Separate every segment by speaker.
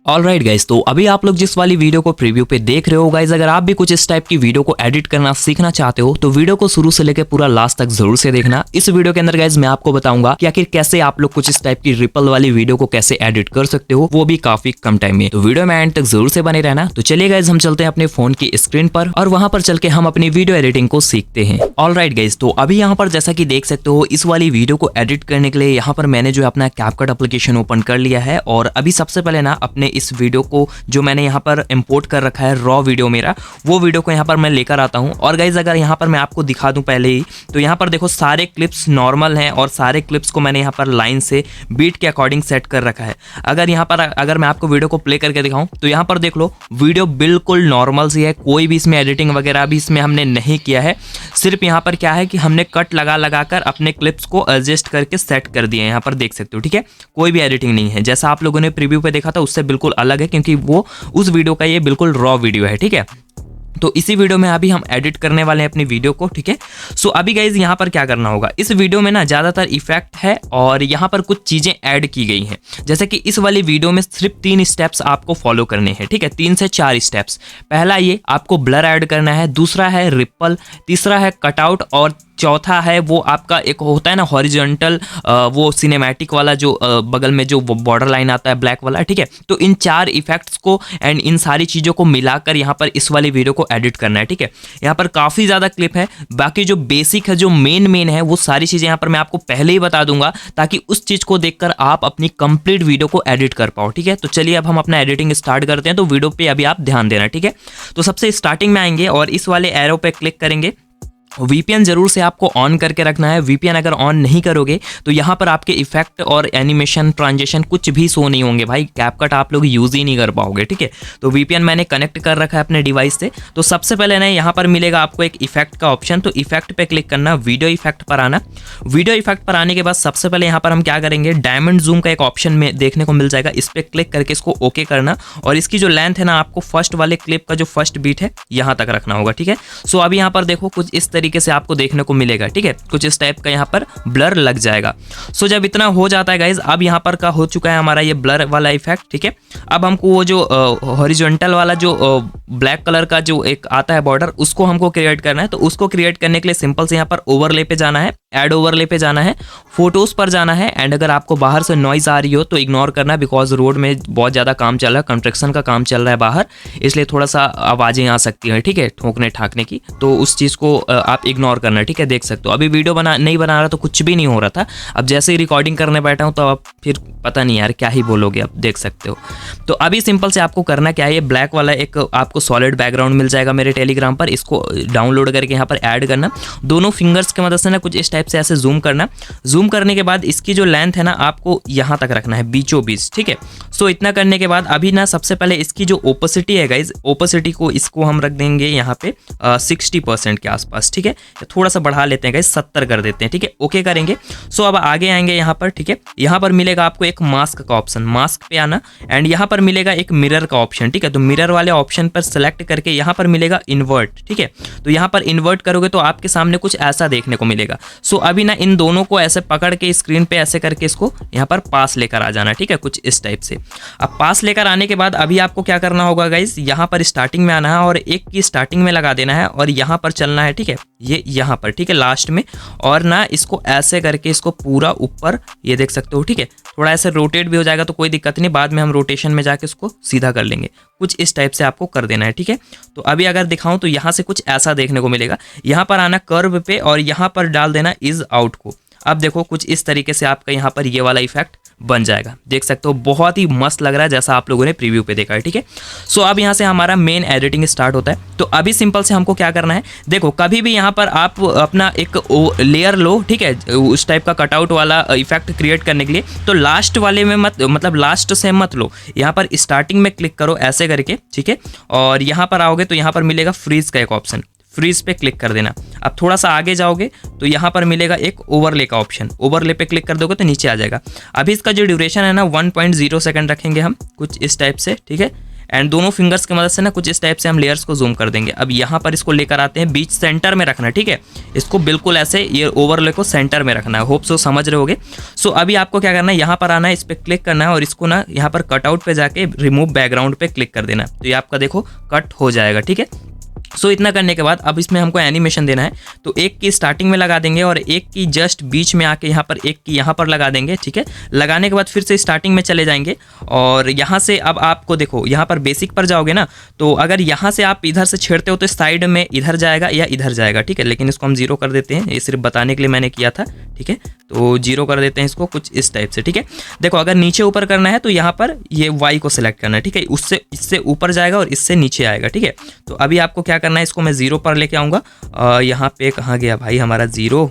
Speaker 1: Alright guys, तो अभी आप लोग जिस वाली वीडियो को प्रीव्यू पे देख रहे हो गाइज, अगर आप भी कुछ इस टाइप की वीडियो को एडिट करना सीखना चाहते हो तो वीडियो को शुरू से लेकर पूरा लास्ट तक जरूर से देखना। इस वीडियो के अंदर गाइज मैं आपको बताऊंगा कि आखिर कैसे आप लोग कुछ इस टाइप की रिपल वाली वीडियो को कैसे एडिट कर सकते हो, वो भी काफी कम टाइम में। तो वीडियो में एंड तक जरूर से बने रहना। तो चलिए गाइज हम चलते हैं अपने फोन की स्क्रीन पर और वहां पर चल के हम अपनी वीडियो एडिटिंग को सीखते हैं। ऑलराइट गाइज, तो अभी यहाँ पर जैसा कि देख सकते हो इस वाली वीडियो को एडिट करने के लिए यहाँ पर मैंने जो अपना कैपकट एप्लीकेशन ओपन कर लिया है और अभी सबसे पहले ना अपने इस वीडियो को जो मैंने यहाँ पर इंपोर्ट कर रखा है रॉ वीडियो मेरा, वो वीडियो को यहाँ पर मैं लेकर आता हूँ। और गाइज अगर यहाँ पर मैं आपको दिखा दूं पहले ही, तो यहाँ पर देखो सारे क्लिप्स नॉर्मल हैं और सारे क्लिप्स को मैंने यहाँ पर लाइन से बीट के अकॉर्डिंग सेट कर रखा है। अगर मैं आपको वीडियो को प्ले करके दिखाऊं तो यहाँ पर देख लो वीडियो बिल्कुल नॉर्मल सी है, कोई भी इसमें एडिटिंग वगैरह भी इसमें हमने नहीं किया है। सिर्फ यहाँ पर क्या है कि हमने कट लगा कर अपने क्लिप्स को एडजस्ट करके सेट कर दिए हैं, यहाँ पर देख सकते हो। ठीक है, कोई भी एडिटिंग नहीं है, जैसा आप लोगों ने प्रीव्यू पे देखा था उससे बिल्कुल अलग है, क्योंकि वो उस वीडियो का ये बिल्कुल रॉ वीडियो है। ठीक है, तो इसी वीडियो में अभी हम एडिट करने वाले हैं अपनी वीडियो को। ठीक है, सो अभी गाइज यहाँ पर क्या करना होगा, इस वीडियो में ना ज़्यादातर इफेक्ट है और यहाँ पर कुछ चीज़ें ऐड की गई हैं। जैसे कि इस वाली वीडियो में सिर्फ 3 स्टेप्स आपको फॉलो करने हैं। ठीक है, 3 से 4 स्टेप्स। पहला ये आपको ब्लर ऐड करना है, दूसरा है रिपल, तीसरा है कटआउट और चौथा है वो आपका एक होता है ना हॉरिजॉन्टल, वो सिनेमैटिक वाला जो बगल में जो बॉर्डर लाइन आता है ब्लैक वाला। ठीक है, तो इन 4 इफेक्ट्स को एंड इन सारी चीज़ों को मिलाकर यहाँ पर इस वाली वीडियो को एडिट करना है। ठीक है, यहाँ पर काफ़ी ज़्यादा क्लिप है, बाकी जो बेसिक है जो मेन है वो सारी चीज़ें यहाँ पर मैं आपको पहले ही बता दूंगा ताकि उस चीज़ को देखकर आप अपनी कंप्लीट वीडियो को एडिट कर पाओ। ठीक है, तो चलिए अब हम अपना एडिटिंग स्टार्ट करते हैं। तो वीडियो पे अभी आप ध्यान देना। ठीक है, तो सबसे स्टार्टिंग में आएंगे और इस वाले एरो पे क्लिक करेंगे। VPN जरूर से आपको ऑन करके रखना है। VPN अगर ऑन नहीं करोगे तो यहाँ पर आपके इफेक्ट और एनिमेशन ट्रांजिशन कुछ भी शो नहीं होंगे भाई, कैपकट आप लोग यूज ही नहीं कर पाओगे। ठीक है, तो VPN मैंने कनेक्ट कर रखा है अपने डिवाइस से। तो सबसे पहले ना यहाँ पर मिलेगा आपको एक इफेक्ट का ऑप्शन, तो इफेक्ट पे क्लिक करना, वीडियो इफेक्ट पर आना। वीडियो इफेक्ट पर आने के बाद सबसे पहले यहाँ पर हम क्या करेंगे, डायमंड जूम का एक ऑप्शन में देखने को मिल जाएगा, इस पर क्लिक करके इसको ओके करना और इसकी जो लेंथ है ना आपको फर्स्ट वाले क्लिप का जो फर्स्ट बीट है यहाँ तक रखना होगा। ठीक है, सो अभी यहाँ पर देखो कुछ इस तरीके से आपको देखने को मिलेगा। ठीक है, कुछ इस टाइप का यहाँ पर ब्लर लग जाएगा। सो जब इतना हो जाता है गाइज, अब यहाँ पर का हो चुका है हमारा ये ब्लर वाला इफेक्ट। ठीक है, अब हमको वो जो हॉरिजॉन्टल वाला जो ब्लैक कलर का जो एक आता है बॉर्डर, उसको हमको क्रिएट करना है। तो उसको क्रिएट करने के लिए सिंपल से यहाँ पर ओवरले पे जाना है, ऐड ओवरले पे जाना है, फोटोज पर जाना है। एंड अगर आपको बाहर से नॉइज आ रही हो तो इग्नोर करना, बिकॉज रोड में बहुत ज़्यादा काम चल रहा है, कंस्ट्रक्शन का काम चल रहा है बाहर, इसलिए थोड़ा सा आवाज़ें आ सकती हैं। ठीक है, ठोकने ठाकने की, तो उस चीज़ को आप इग्नोर करना। ठीक है, देख सकते हो अभी वीडियो नहीं बना रहा तो कुछ भी नहीं हो रहा था, अब जैसे ही रिकॉर्डिंग करने बैठा हूँ तो अब फिर पता नहीं यार क्या ही बोलोगे, अब देख सकते हो। तो अभी सिंपल से आपको करना क्या है, ये ब्लैक वाला एक आपको सॉलिड बैकग्राउंड मिल जाएगा मेरे टेलीग्राम पर, इसको डाउनलोड करके यहाँ पर ऐड करना। दोनों फिंगर्स की मदद से ना कुछ इस टाइप से ऐसे जूम करना। जूम करने के बाद इसकी जो लेंथ है ना आपको यहाँ तक रखना है, बीचों बीच। ठीक है, सो इतना करने के बाद अभी ना सबसे पहले इसकी जो ओपेसिटी है गाइज, ओपेसिटी को इसको हम रख देंगे यहाँ पे 60% के आसपास। ठीक है, थोड़ा सा बढ़ा लेते हैं गाइज, 70 कर देते हैं। ठीक है, ओके करेंगे। सो अब आगे आएंगे यहाँ पर। ठीक है, यहाँ पर मिलेगा आपको एक मास्क का ऑप्शन, मास्क पे आना एंड यहाँ पर मिलेगा एक मिरर का ऑप्शन। ठीक है, तो मिरर वाले ऑप्शन पर सेलेक्ट करके यहाँ पर मिलेगा इन्वर्ट। ठीक है, तो यहाँ पर इन्वर्ट करोगे तो आपके सामने कुछ ऐसा देखने को मिलेगा। सो अभी ना इन दोनों को ऐसे पकड़ के स्क्रीन पे ऐसे करके इसको यहाँ पर पास लेकर आ जाना। ठीक है, कुछ इस टाइप से। अब पास लेकर आने के बाद अभी आपको क्या करना होगा गाइज, यहाँ पर स्टार्टिंग में आना है और एक की स्टार्टिंग में लगा देना है और यहाँ पर चलना है। ठीक है, ये यहाँ पर। ठीक है, लास्ट में, और ना इसको ऐसे करके इसको पूरा ऊपर ये देख सकते हो। ठीक है, थोड़ा ऐसे रोटेट भी हो जाएगा तो कोई दिक्कत नहीं, बाद में हम रोटेशन में जाके इसको सीधा कर लेंगे। कुछ इस टाइप से आपको कर देना है। ठीक है, तो अभी अगर दिखाऊं तो यहाँ से कुछ ऐसा देखने को मिलेगा। यहाँ पर आना कर्व पे और यहाँ पर डाल देना इज आउट को। अब देखो कुछ इस तरीके से आपका यहाँ पर ये वाला इफेक्ट बन जाएगा, देख सकते हो, बहुत ही मस्त लग रहा है जैसा आप लोगों ने प्रीव्यू पे देखा है। ठीक है, सो अब यहाँ से हमारा मेन एडिटिंग स्टार्ट होता है। तो अभी सिंपल से हमको क्या करना है, देखो कभी भी यहाँ पर आप अपना एक लेयर लो। ठीक है, उस टाइप का कटआउट वाला इफेक्ट क्रिएट करने के लिए, तो लास्ट वाले में मत, मतलब लास्ट से मत लो, यहाँ पर स्टार्टिंग में क्लिक करो ऐसे करके। ठीक है, और यहाँ पर आओगे तो यहाँ पर मिलेगा फ्रीज का एक ऑप्शन। फ्रीज पे क्लिक कर देना। अब थोड़ा सा आगे जाओगे तो यहाँ पर मिलेगा एक ओवरले का ऑप्शन, ओवरले पे क्लिक कर दोगे तो नीचे आ जाएगा। अभी इसका जो ड्यूरेशन है ना 1.0 सेकंड रखेंगे हम, कुछ इस टाइप से, ठीक है। एंड दोनों फिंगर्स की मदद से ना कुछ इस टाइप से हम लेयर्स को जूम कर देंगे। अब यहाँ पर इसको लेकर आते हैं, बीच सेंटर में रखना, ठीक है। इसको बिल्कुल ऐसे ये ओवरले को सेंटर में रखना है। होप सो समझ रहे होगे। सो अभी आपको क्या करना है, यहाँ पर आना है, इस पर क्लिक करना है और इसको ना यहाँ पर कटआउट पे जाके रिमूव बैकग्राउंड पे क्लिक कर देना, तो ये आपका देखो कट हो जाएगा, ठीक है। सो इतना करने के बाद अब इसमें हमको एनिमेशन देना है, तो एक की स्टार्टिंग में लगा देंगे और एक की जस्ट बीच में आके यहाँ पर एक की यहाँ पर लगा देंगे, ठीक है। लगाने के बाद फिर से स्टार्टिंग में चले जाएंगे और यहाँ से अब आपको देखो यहाँ पर बेसिक पर जाओगे ना, तो अगर यहाँ से आप इधर से छेड़ते हो तो साइड में इधर जाएगा या इधर जाएगा, ठीक है। लेकिन इसको हम 0 कर देते हैं, ये सिर्फ बताने के लिए मैंने किया था, ठीक है। तो 0 कर देते हैं इसको कुछ इस टाइप से, ठीक है। देखो अगर नीचे ऊपर करना है तो यहाँ पर ये Y को सिलेक्ट करना है, ठीक है। उससे इससे ऊपर जाएगा और इससे नीचे आएगा, ठीक है। तो अभी आपको क्या करना है, इसको मैं 0 पर लेके आऊँगा। यहाँ पे कहाँ गया भाई हमारा 0,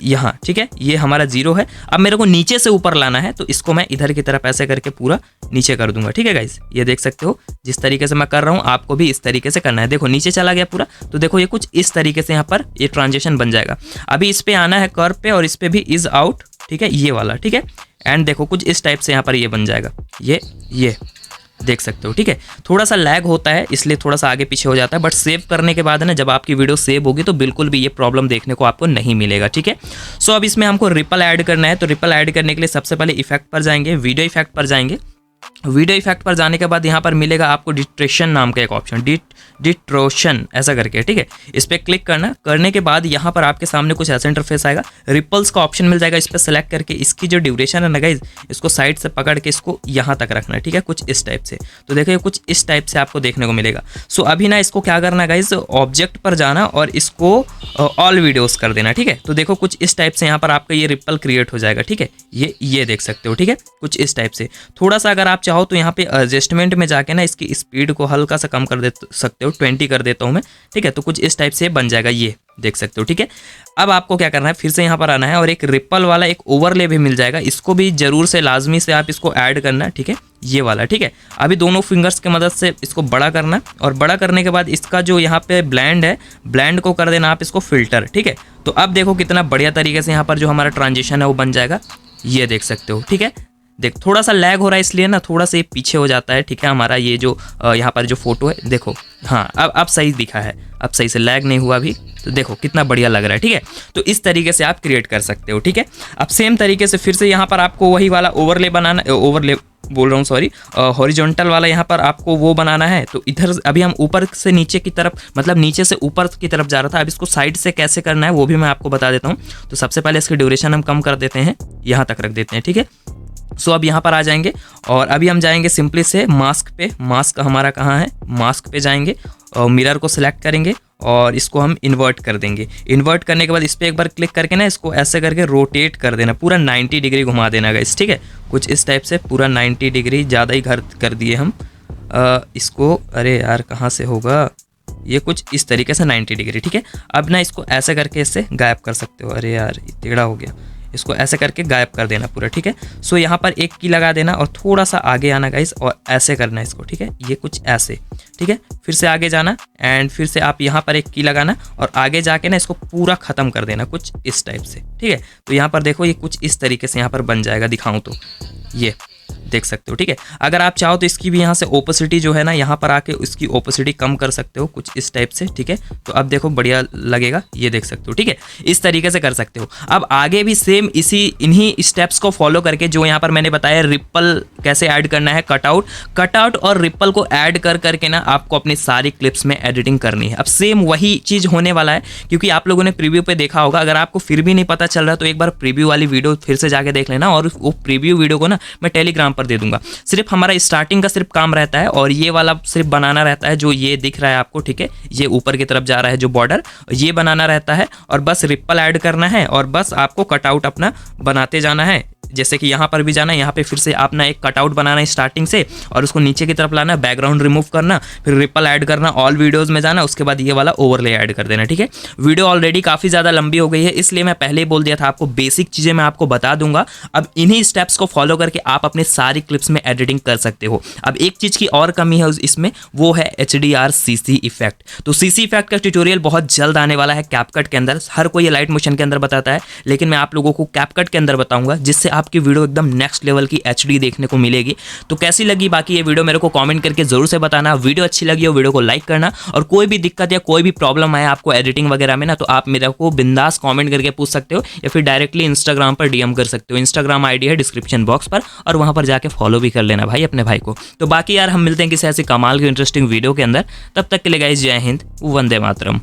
Speaker 1: यहाँ, ठीक है। ये हमारा 0 है। अब मेरे को नीचे से ऊपर लाना है, तो इसको मैं इधर की तरफ ऐसे करके पूरा नीचे कर दूंगा, ठीक है गाइस। ये देख सकते हो जिस तरीके से मैं कर रहा हूँ, आपको भी इस तरीके से करना है। देखो नीचे चला गया पूरा, तो देखो ये कुछ इस तरीके से यहाँ पर ये ट्रांजिशन बन जाएगा। अभी इस पे आना है कर्व पे और इस पे भी इज आउट, ठीक है, ये वाला, ठीक है। एंड देखो कुछ इस टाइप से यहाँ पर ये बन जाएगा, ये देख सकते हो, ठीक है। थोड़ा सा लैग होता है इसलिए थोड़ा सा आगे पीछे हो जाता है, बट सेव करने के बाद ना जब आपकी वीडियो सेव होगी तो बिल्कुल भी ये प्रॉब्लम देखने को आपको नहीं मिलेगा, ठीक है। सो अब इसमें हमको रिपल ऐड करना है, तो रिपल ऐड करने के लिए सबसे पहले इफेक्ट पर जाएंगे, वीडियो इफेक्ट पर जाएंगे। वीडियो इफेक्ट पर जाने के बाद यहाँ पर मिलेगा आपको डिट्रेशन नाम का एक ऑप्शन, डिट्रोशन ऐसा करके, ठीक है। इस पर क्लिक करने के बाद यहाँ पर आपके सामने कुछ ऐसा इंटरफेस आएगा। रिपल्स का ऑप्शन मिल जाएगा, इस पर सेलेक्ट करके इसकी जो ड्यूरेशन है ना गाइस, इसको साइड से पकड़ के इसको यहाँ तक रखना है, ठीक है, कुछ इस टाइप से। तो देखिए कुछ इस टाइप से आपको देखने को मिलेगा। सो अभी ना इसको क्या करना गाइस, ऑब्जेक्ट पर जाना और इसको ऑल वीडियोस कर देना, ठीक है। तो देखो कुछ इस टाइप से यहाँ पर आपका ये रिपल क्रिएट हो जाएगा, ठीक है। ये देख सकते हो, ठीक है, कुछ इस टाइप से। थोड़ा सा अगर आप चाहो तो यहाँ पे एडजस्टमेंट में जाके ना इसकी स्पीड को हल्का सा कम कर दे सकते हो, 20 कर देता हूँ मैं, ठीक है। तो कुछ इस टाइप से बन जाएगा, ये देख सकते हो, ठीक है। अब आपको क्या करना है, फिर से यहाँ पर आना है और एक रिपल वाला एक ओवरले भी मिल जाएगा, इसको भी जरूर से लाजमी से आप इसको ऐड करना, ठीक है, ये वाला, ठीक है। अभी दोनों फिंगर्स की मदद से इसको बड़ा करना और बड़ा करने के बाद इसका जो यहाँ पे ब्लेंड है, ब्लेंड को कर देना आप इसको फिल्टर, ठीक है। तो अब देखो कितना बढ़िया तरीके से यहाँ पर जो हमारा ट्रांजिशन है वो बन जाएगा, ये देख सकते हो, ठीक है। देख थोड़ा सा लैग हो रहा है इसलिए ना थोड़ा सा ये पीछे हो जाता है, ठीक है। हमारा ये जो यहाँ पर जो फोटो है देखो, हाँ अब सही दिखा है, अब सही से लैग नहीं हुआ अभी, तो देखो कितना बढ़िया लग रहा है, ठीक है। तो इस तरीके से आप क्रिएट कर सकते हो, ठीक है। अब सेम तरीके से फिर से यहाँ पर आपको वही वाला ओवरले बनाना, ओवरले बोल रहा हूँ सॉरी, हॉरिजॉन्टल वाला यहाँ पर आपको वो बनाना है। तो इधर अभी हम ऊपर से नीचे की तरफ, मतलब नीचे से ऊपर की तरफ जा रहा था, अब इसको साइड से कैसे करना है वो भी मैं आपको बता देता हूँ। तो सबसे पहले इसकी ड्यूरेशन हम कम कर देते हैं, यहाँ तक रख देते हैं, ठीक है। सो अब यहाँ पर आ जाएंगे और अभी हम जाएंगे सिंपली से मास्क पे। मास्क हमारा कहाँ है, मास्क पे जाएंगे और मिरर को सिलेक्ट करेंगे और इसको हम इन्वर्ट कर देंगे। इन्वर्ट करने के बाद इस पर एक बार क्लिक करके ना इसको ऐसे करके रोटेट कर देना, पूरा 90 डिग्री घुमा देना गाइस, ठीक है। कुछ इस टाइप से पूरा 90 डिग्री, ज़्यादा ही घर कर दिए हम इसको, अरे यार कहाँ से होगा ये, कुछ इस तरीके से 90 डिग्री, ठीक है। अब ना इसको ऐसे करके इससे गायब कर सकते हो, अरे यार टेढ़ा हो गया, इसको ऐसे करके गायब कर देना पूरा, ठीक है। सो यहाँ पर एक की लगा देना और थोड़ा सा आगे आना गाइस और ऐसे करना है इसको, ठीक है, ये कुछ ऐसे, ठीक है। फिर से आगे जाना एंड फिर से आप यहाँ पर एक की लगाना और आगे जाके ना इसको पूरा ख़त्म कर देना कुछ इस टाइप से, ठीक है। तो यहाँ पर देखो ये कुछ इस तरीके से यहाँ पर बन जाएगा, दिखाऊँ तो ये देख सकते हो, ठीक है। अगर आप चाहो तो इसकी भी यहाँ से ओपेसिटी जो है ना, यहाँ पर आके इसकी ओपेसिटी कम कर सकते हो कुछ इस टाइप से, ठीक है। तो अब देखो बढ़िया लगेगा, ये देख सकते हो, ठीक है। इस तरीके से कर सकते हो। अब आगे भी सेम इन्हीं स्टेप्स को फॉलो करके जो यहाँ पर मैंने बताया, रिपल कैसे ऐड करना है, कटआउट और रिपल को ऐड करके ना आपको अपनी सारी क्लिप्स में एडिटिंग करनी है। अब सेम वही चीज़ होने वाला है, क्योंकि आप लोगों ने प्रीव्यू पे देखा होगा। अगर आपको फिर भी नहीं पता चल रहा तो एक बार प्रीव्यू वाली वीडियो फिर से जाके देख लेना, और वो प्रीव्यू वीडियो को ना मैं टेलीग्राम पर दे दूंगा। सिर्फ हमारा स्टार्टिंग का सिर्फ काम रहता है और ये वाला सिर्फ बनाना रहता है, जो ये दिख रहा है आपको, ठीक है, ये ऊपर की तरफ जा रहा है जो बॉर्डर, ये बनाना रहता है और बस रिपल ऐड करना है और बस आपको कटआउट अपना बनाते जाना है। जैसे कि यहाँ पर भी जाना है, यहाँ पे फिर से आपने एक कटआउट बनाना है स्टार्टिंग से और उसको नीचे की तरफ लाना, बैकग्राउंड रिमूव करना, फिर रिपल ऐड करना, ऑल वीडियोस में जाना, उसके बाद ये वाला ओवरले ऐड कर देना। ठीक है, वीडियो ऑलरेडी काफ़ी ज़्यादा लंबी हो गई है, इसलिए मैं पहले ही बोल दिया था आपको बेसिक चीज़ें मैं आपको बता दूंगा। अब इन्हीं स्टेप्स को फॉलो करके आप अपने सारी क्लिप्स में एडिटिंग कर सकते हो। अब एक चीज़ की और कमी है इसमें, वो है HDR CC इफेक्ट। तो CC इफेक्ट का ट्यूटोरियल बहुत जल्द आने वाला है कैपकट के अंदर। हर कोई ये लाइट मोशन के अंदर बताता है, लेकिन मैं आप लोगों को कैपकट के अंदर बताऊंगा, जिससे आपकी वीडियो एकदम नेक्स्ट लेवल की HD देखने को मिलेगी। तो कैसी लगी बाकी ये वीडियो मेरे को कमेंट करके जरूर से बताना। वीडियो अच्छी लगी हो वीडियो को लाइक करना, और कोई भी दिक्कत या कोई भी प्रॉब्लम आए आपको एडिटिंग वगैरह में ना, तो आप मेरे को बिंदास कमेंट करके पूछ सकते हो, या फिर डायरेक्टली इंस्टाग्राम पर DM कर सकते हो। इंस्टाग्राम ID है डिस्क्रिप्शन बॉक्स पर, और वहां पर जाके फॉलो भी कर लेना भाई अपने भाई को। तो बाकी यार हम मिलते हैं किसी ऐसी कमाल की इंटरेस्टिंग वीडियो के अंदर, तब तक के लिए गाइस जय हिंद, वंदे मातरम।